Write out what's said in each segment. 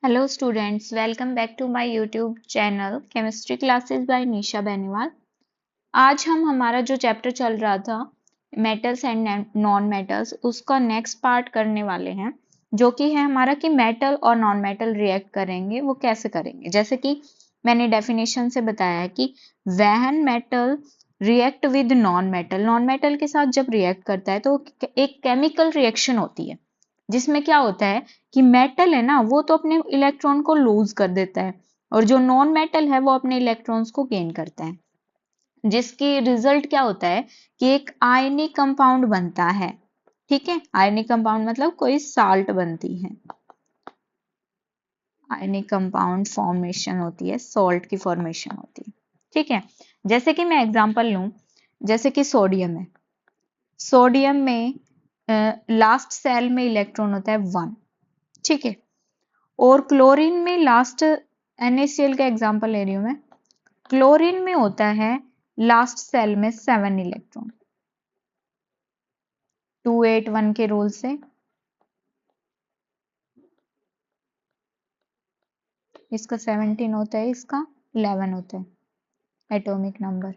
Hello students, welcome back to my YouTube channel chemistry classes by Nisha Beniwal. आज हम हमारा जो चैप्टर चल रहा था मेटल्स एंड नॉन मेटल्स उसका नेक्स्ट पार्ट करने वाले हैं, जो कि है हमारा कि मेटल और नॉन मेटल रिएक्ट करेंगे। वो कैसे करेंगे? जैसे कि मैंने डेफिनेशन से बताया है कि when metal react with non metal के साथ जब रिएक्ट करता है तो एक केमिकल रिएक्शन होती है, जिसमें क्या होता है कि मेटल है ना, वो तो अपने इलेक्ट्रॉन को लूज कर देता है और जो नॉन मेटल है वो अपने इलेक्ट्रॉन्स को गेन करता है, जिसकी रिजल्ट क्या होता है कि एक आयनिक कंपाउंड बनता है। ठीक है, आयनिक कंपाउंड मतलब कोई साल्ट बनती है, आयनिक कंपाउंड फॉर्मेशन होती है, सॉल्ट की फॉर्मेशन होती है। ठीक है, जैसे कि मैं एग्जांपल लूं, जैसे कि सोडियम है। सोडियम में लास्ट सेल में इलेक्ट्रॉन होता है 1। ठीक है, और क्लोरीन में लास्ट NaCl का एग्जांपल ले रही हूं मैं। क्लोरीन में होता है लास्ट सेल में 7 इलेक्ट्रॉन, 281 के रूल से। इसका 17 होता है, इसका 11 होता है, एटॉमिक नंबर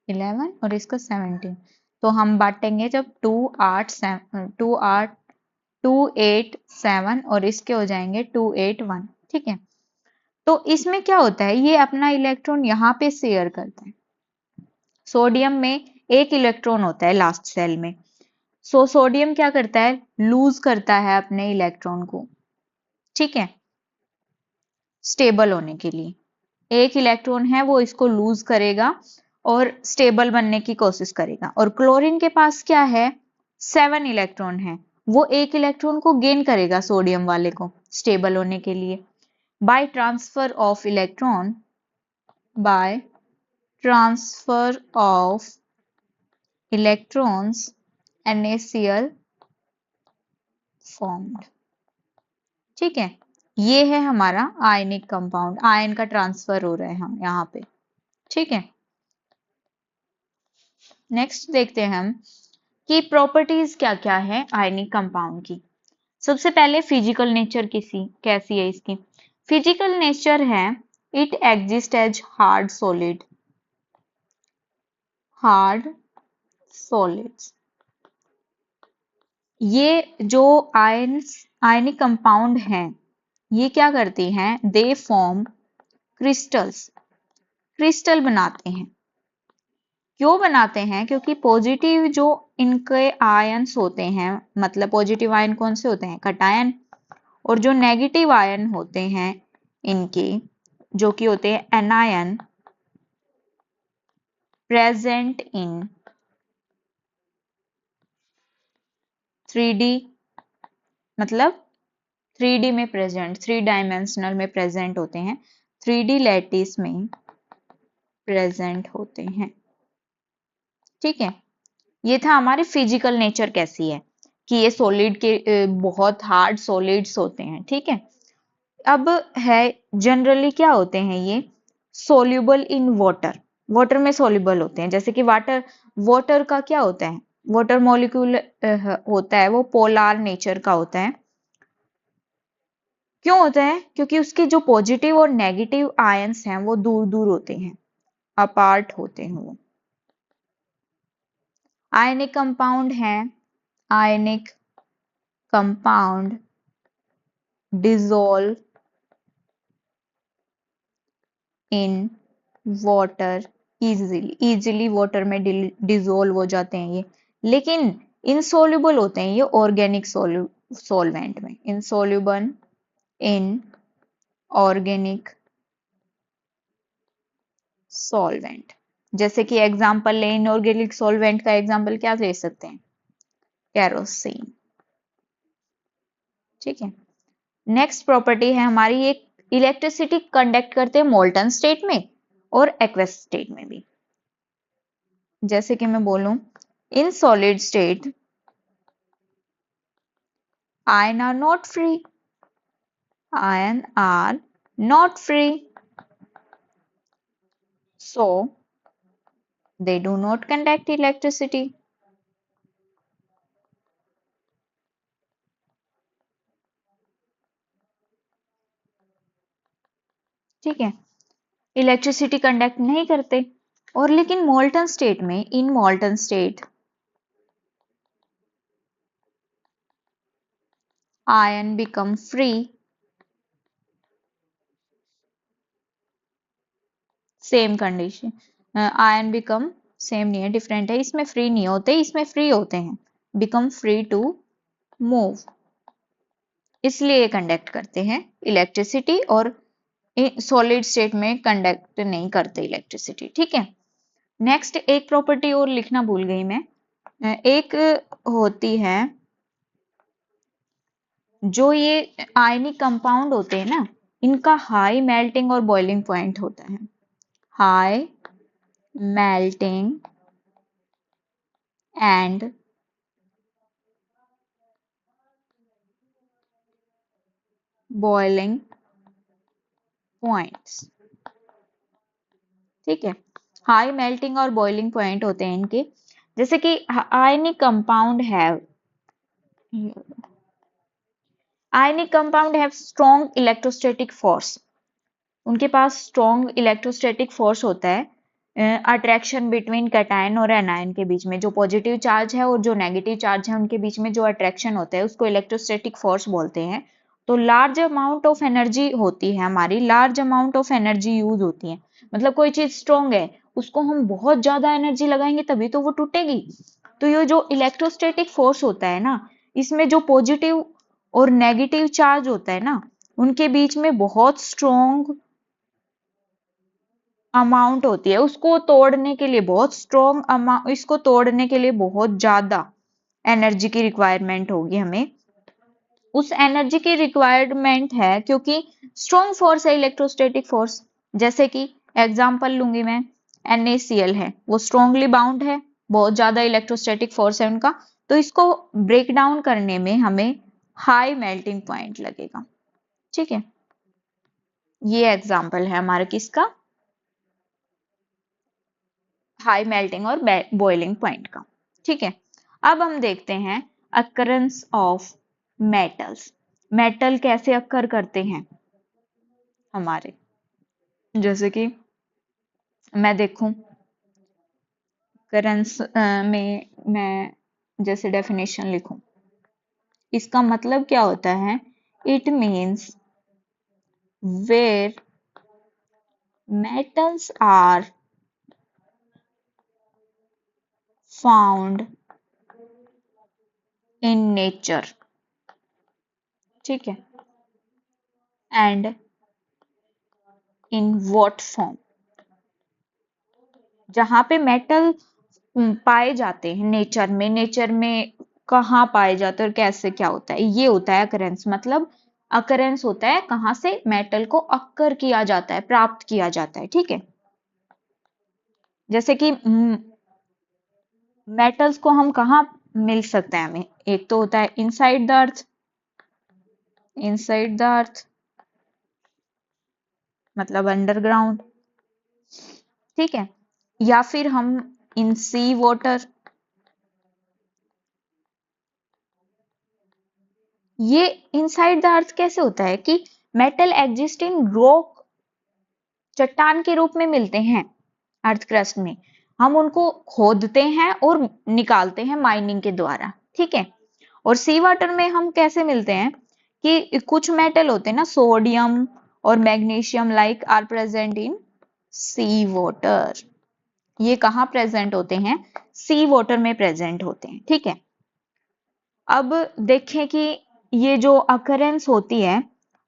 11 और इसका 17। तो हम बांटेंगे जब 287 और इसके हो जाएंगे 281। ठीक है, तो इसमें क्या होता है, ये अपना इलेक्ट्रॉन यहाँ पे शेयर करता है। सोडियम में एक इलेक्ट्रॉन होता है लास्ट सेल में, सो सोडियम क्या करता है, लूज करता है अपने इलेक्ट्रॉन को। ठीक है, स्टेबल होने के लिए एक इलेक्ट्रॉन है वो इसको लूज करेगा और स्टेबल बनने की कोशिश करेगा। और क्लोरीन के पास क्या है, 7 इलेक्ट्रॉन है, वो एक इलेक्ट्रॉन को गेन करेगा सोडियम वाले को स्टेबल होने के लिए, by transfer of electron, by transfer of electrons NaCl formed. ठीक है, ये है हमारा आयनिक कंपाउंड, आयन का ट्रांसफर हो रहा है हम यहाँ पे। ठीक है, नेक्स्ट देखते हैं हम कि प्रॉपर्टीज क्या क्या है आयनिक कंपाउंड की। सबसे पहले फिजिकल नेचर कैसी है इसकी। फिजिकल नेचर है, it exist as hard solids. ये जो आयनिक कंपाउंड हैं, ये क्या करती हैं, दे फॉर्म क्रिस्टल बनाते हैं। क्यों बनाते हैं? क्योंकि पॉजिटिव जो इनके आयंस होते हैं, मतलब पॉजिटिव आयन कौन से होते हैं, कटायन, और जो नेगेटिव आयन होते हैं इनके, जो कि होते हैं एनायन, प्रेजेंट इन 3D, मतलब 3D में प्रेजेंट, 3 डायमेंशनल में प्रेजेंट होते हैं, 3D लैटिस में प्रेजेंट होते हैं। ठीक है, ये था हमारे फिजिकल नेचर कैसी है कि ये सॉलिड के बहुत हार्ड सॉलिड्स होते हैं। ठीक है, अब है जनरली क्या होते हैं ये, सोल्यूबल इन वाटर, वाटर में सोल्यूबल होते हैं। जैसे कि वाटर का क्या होता है, वाटर मॉलिक्यूल होता है वो पोलार नेचर का होता है। क्यों होता है? क्योंकि उसके जो पॉजिटिव और नेगेटिव आयंस हैं वो दूर दूर होते हैं, अपार्ट होते हैं वो। आयनिक कंपाउंड है, ionic compound dissolve in water easily water में डिसॉल्व हो जाते हैं ये, लेकिन इनसॉल्युबल होते हैं ये ऑर्गेनिक सॉल्वेंट में, इनसॉल्युबल इन ऑर्गेनिक सॉल्वेंट। जैसे कि एग्जांपल ले, इनऑर्गेनिक सॉल्वेंट का एग्जांपल क्या ले सकते हैं, केरोसिन। ठीक है, नेक्स्ट प्रॉपर्टी है हमारी, एक इलेक्ट्रिसिटी कंडक्ट करते हैं मोल्टन स्टेट में और एक्वस स्टेट में भी। जैसे कि मैं बोलूं, in solid state iron are not free, iron are not free, so they do not conduct electricity. ठीक है, इलेक्ट्रिसिटी कंडक्ट नहीं करते। और लेकिन मोल्टन स्टेट में, इन molten state ion become free, same condition, ion become same नहीं है, different है, इसमें फ्री नहीं होते, इसमें फ्री होते हैं, बिकम फ्री टू मूव, इसलिए ये कंडक्ट करते हैं इलेक्ट्रिसिटी, और सॉलिड स्टेट में कंडक्ट नहीं करते इलेक्ट्रिसिटी। ठीक है, नेक्स्ट एक प्रॉपर्टी और लिखना भूल गई मैं, एक होती है जो ये आयनिक कंपाउंड होते हैं ना, इनका हाई मेल्टिंग और बॉइलिंग पॉइंट होता है, high melting and boiling points. ठीक है, हाई मेल्टिंग और बॉइलिंग पॉइंट होते हैं इनके, जैसे कि ionic compound have strong electrostatic force, उनके पास स्ट्रॉन्ग इलेक्ट्रोस्टैटिक फोर्स होता है अट्रैक्शन बिटवीन कैटायन और एनायन के बीच में, जो पॉजिटिव चार्ज है और जो नेगेटिव चार्ज है उनके बीच में जो अट्रैक्शन होता है उसको इलेक्ट्रोस्टैटिक फोर्स बोलते हैं। तो लार्ज अमाउंट ऑफ एनर्जी होती है हमारी, large amount of energy use होती है, मतलब कोई चीज स्ट्रॉन्ग है उसको हम बहुत ज्यादा एनर्जी लगाएंगे तभी तो वो टूटेगी। तो ये जो इलेक्ट्रोस्टैटिक फोर्स होता है ना, इसमें जो पॉजिटिव और नेगेटिव चार्ज होता है ना, उनके बीच में बहुत स्ट्रॉन्ग अमाउंट होती है, उसको तोड़ने के लिए बहुत स्ट्रॉन्ग अमाउंट, इसको तोड़ने के लिए बहुत ज्यादा एनर्जी की रिक्वायरमेंट होगी हमें, उस एनर्जी की रिक्वायरमेंट है क्योंकि स्ट्रॉन्ग फोर्स है इलेक्ट्रोस्टैटिक फोर्स। जैसे कि एग्जांपल लूंगी मैं, NaCl है, वो स्ट्रॉन्गली बाउंड है, बहुत ज्यादा इलेक्ट्रोस्टैटिक फोर्स है उनका, तो इसको ब्रेक डाउन करने में हमें हाई मेल्टिंग पॉइंट लगेगा। ठीक है, ये एग्जांपल है हमारा किसका, हाई मेल्टिंग और बॉइलिंग पॉइंट का। ठीक है, अब हम देखते हैं अकरेंस ऑफ मेटल्स, मेटल कैसे अक्कर करते हैं हमारे, जैसे कि मैं देखूं अकरेंस में मैं जैसे डेफिनेशन लिखूं, इसका मतलब क्या होता है, it means where metals are found in nature, ठीक है, and in what form, जहां पे मेटल पाए जाते हैं नेचर में, नेचर में कहाँ पाए जाते हैं और कैसे क्या होता है, ये होता है अकरेंस। मतलब अकरेंस होता है कहाँ से मेटल को अक्कर किया जाता है, प्राप्त किया जाता है। ठीक है, जैसे कि मेटल्स को हम कहाँ मिल सकते हैं हमें, एक तो होता है inside the earth, inside the earth मतलब अंडरग्राउंड, ठीक है, या फिर हम इन सी वाटर, ये इनसाइड द अर्थ कैसे होता है कि मेटल एग्जिस्ट इन रॉक, चट्टान के रूप में मिलते हैं अर्थ क्रस्ट में, हम उनको खोदते हैं और निकालते हैं माइनिंग के द्वारा। ठीक है, और सी वाटर में हम कैसे मिलते हैं कि कुछ मेटल होते हैं ना, सोडियम और magnesium like are present in sea water, ये कहाँ प्रेजेंट होते हैं, सी वाटर में प्रेजेंट होते हैं। ठीक है, अब देखें कि ये जो अकरेंस होती है,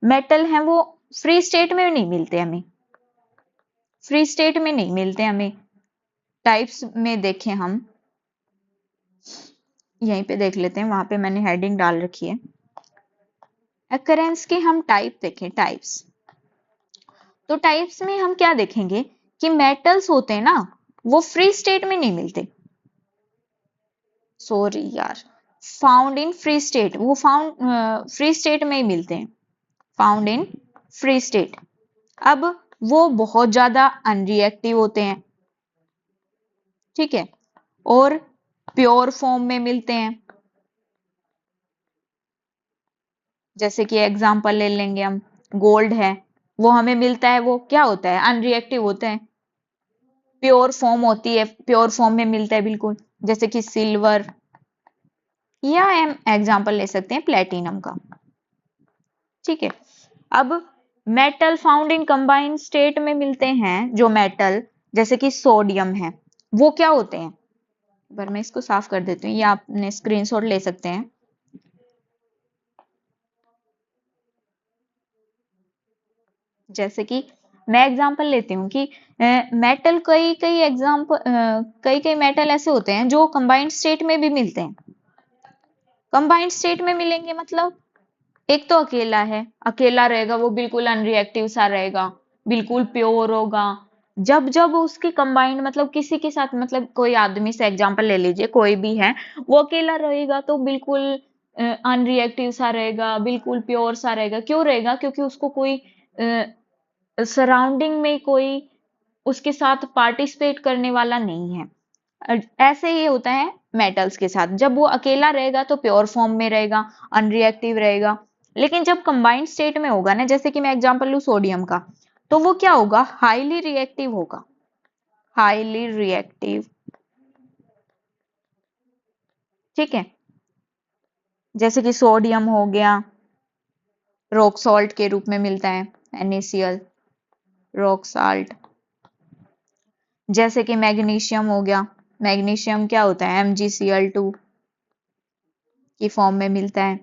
मेटल हैं वो फ्री स्टेट में नहीं मिलते हमें, फ्री स्टेट में नहीं मिलते हमें। टाइप्स में देखें हम, यहीं पे देख लेते हैं, वहां पे मैंने हेडिंग डाल रखी है, अकरेंस के हम टाइप देखें, टाइप्स। तो टाइप्स में हम क्या देखेंगे कि मेटल्स होते हैं ना, वो फ्री स्टेट में नहीं मिलते, सॉरी यार, फाउंड इन फ्री स्टेट, वो फाउंड फ्री स्टेट में ही मिलते हैं, फाउंड इन फ्री स्टेट। अब वो बहुत ज्यादा अनरिएक्टिव होते हैं, ठीक है, और प्योर फॉर्म में मिलते हैं, जैसे कि एग्जांपल ले लेंगे हम, गोल्ड है, वो हमें मिलता है, वो क्या होता है, अनरिएक्टिव होता है, प्योर फॉर्म होती है, प्योर फॉर्म में मिलता है बिल्कुल, जैसे कि सिल्वर, या हम एग्जांपल ले सकते हैं प्लेटिनम का। ठीक है, अब metal found in combined state में मिलते हैं जो मेटल, जैसे कि सोडियम है, वो क्या होते हैं, पर मैं इसको साफ कर देती हूँ, ये आपने स्क्रीनशॉट ले सकते हैं। जैसे कि मैं एग्जांपल लेती हूँ कि मेटल, कई कई एग्जांपल, कई कई मेटल ऐसे होते हैं जो कंबाइंड स्टेट में भी मिलते हैं। कंबाइंड स्टेट में मिलेंगे मतलब एक तो अकेला है, अकेला रहेगा, वो बिल्कुल अनरिएक्टिव सा रहेगा, बिल्कुल प्योर होगा। जब जब उसकी कंबाइंड मतलब किसी के साथ, मतलब कोई आदमी से एग्जांपल ले लीजिए, कोई भी है, वो अकेला रहेगा तो बिल्कुल अनरिएक्टिव सा रहेगा, बिल्कुल प्योर सा रहेगा। क्यों रहेगा? क्योंकि उसको कोई सराउंडिंग में कोई उसके साथ पार्टिसिपेट करने वाला नहीं है। ऐसे ही होता है मेटल्स के साथ, जब वो अकेला रहेगा तो प्योर फॉर्म में रहेगा, अनरिएक्टिव रहेगा। लेकिन जब कंबाइंड स्टेट में होगा ना, जैसे कि मैं एग्जांपल लूं सोडियम का, तो वो क्या होगा, हाईली रिएक्टिव होगा, हाईली रिएक्टिव। ठीक है, जैसे कि सोडियम हो गया, रॉक सॉल्ट के रूप में मिलता है, NaCl, रॉक साल्ट। जैसे कि मैग्नीशियम हो गया, मैग्नीशियम क्या होता है, MgCl2 की फॉर्म में मिलता है,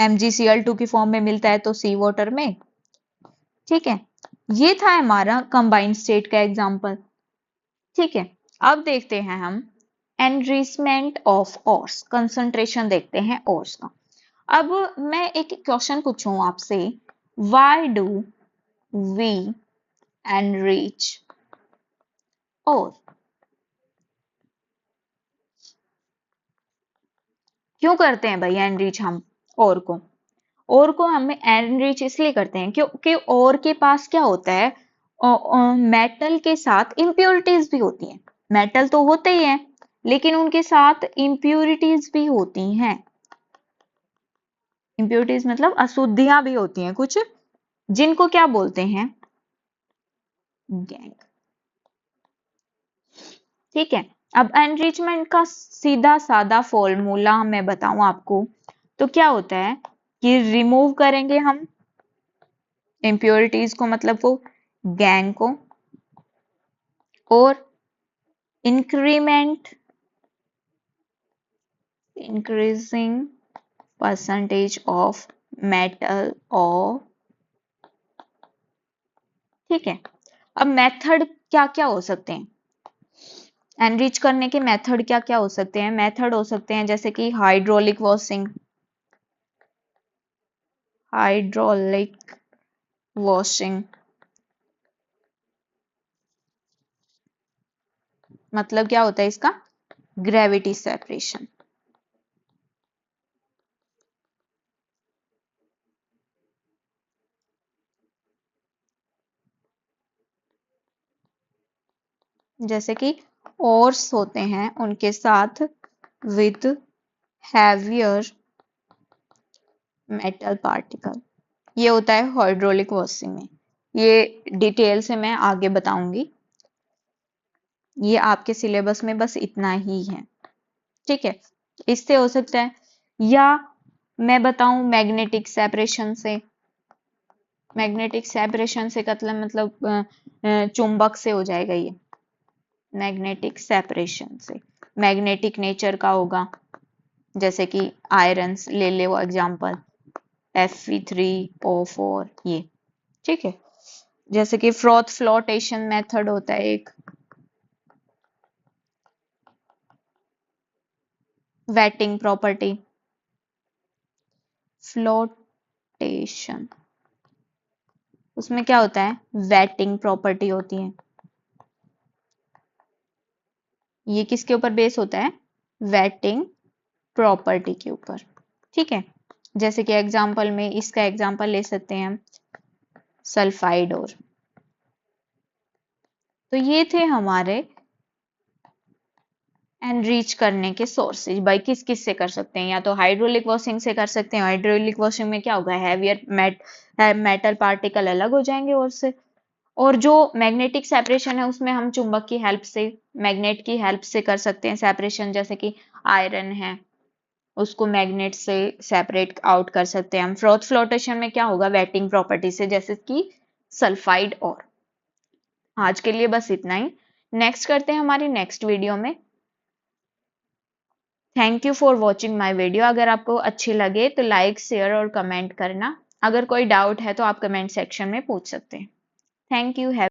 MgCl2 की फॉर्म में मिलता है तो सी वाटर में। ठीक है, ये था हमारा कंबाइंड स्टेट का एग्जांपल। ठीक है, अब देखते हैं हम एनरिचमेंट ऑफ ओर्स, कंसंट्रेशन देखते हैं ओर्स का। अब मैं एक क्वेश्चन पूछूं आपसे, व्हाई डू वी एनरिच ओर, क्यों करते हैं भाई एनरिच हम ओर को? और को हम एनरिच इसलिए करते हैं क्योंकि और के पास क्या होता है, मेटल के साथ इंप्योरिटीज भी होती हैं। मेटल तो होते ही हैं, लेकिन उनके साथ इंप्योरिटीज भी होती हैं। इंप्योरिटीज मतलब अशुद्धियां भी होती हैं कुछ, जिनको क्या बोलते हैं, गैंग। ठीक है, अब एनरिचमेंट का सीधा सादा फॉर्मूला मैं बताऊं आपको, तो क्या होता है कि रिमूव करेंगे हम इंप्योरिटीज को, मतलब वो गैंग को, और increment, increasing percentage of metal और। ठीक है, अब मेथड क्या क्या हो सकते हैं, एनरिच करने के मेथड क्या क्या हो सकते हैं? मेथड हो सकते हैं जैसे कि हाइड्रोलिक वॉशिंग, हाइड्रोलिक वॉशिंग मतलब क्या होता है इसका, ग्रेविटी सेपरेशन। जैसे कि ओर्स होते हैं, उनके साथ विद हैवियर मेटल पार्टिकल, ये होता है हाइड्रोलिक वॉशिंग में। ये डिटेल से मैं आगे बताऊंगी, ये आपके सिलेबस में बस इतना ही है। ठीक है, इससे हो सकता है, या मैं बताऊं मैग्नेटिक सेपरेशन से। मैग्नेटिक सेपरेशन से मतलब चुंबक से हो जाएगा ये, मैग्नेटिक सेपरेशन से, मैग्नेटिक नेचर का होगा। जैसे कि आयरन ले ले वो एग्जांपल, Fe3O4 ये। ठीक है, जैसे कि फ्रॉथ फ्लोटेशन मेथड होता है एक, वेटिंग प्रॉपर्टी, फ्लोटेशन, उसमें क्या होता है, वेटिंग प्रॉपर्टी होती है। ये किसके ऊपर बेस होता है, वेटिंग प्रॉपर्टी के ऊपर। ठीक है, जैसे कि एग्जांपल में इसका एग्जांपल ले सकते हैं हम, सल्फाइड और। तो ये थे हमारे एनरिच करने के सोर्सेज भाई किस किस से कर सकते हैं, या तो हाइड्रोलिक वॉशिंग से कर सकते हैं। हाइड्रोलिक वॉशिंग में क्या होगा, हैवियर मेटल पार्टिकल अलग हो जाएंगे और से। और जो मैग्नेटिक सेपरेशन है उसमें हम चुंबक की हेल्प से, मैग्नेट की हेल्प से कर सकते हैं सेपरेशन, जैसे कि आयरन है उसको मैग्नेट से सेपरेट आउट कर सकते हैं हम। फ्रोथ फ्लोटेशन में क्या होगा, वेटिंग प्रॉपर्टी से, जैसे कि सल्फाइड। और आज के लिए बस इतना ही, नेक्स्ट करते हैं हमारी नेक्स्ट वीडियो में। Thank you for watching my video. अगर आपको अच्छी लगे तो लाइक शेयर और कमेंट करना। अगर कोई डाउट है तो आप कमेंट सेक्शन में पूछ सकते हैं। Thank you.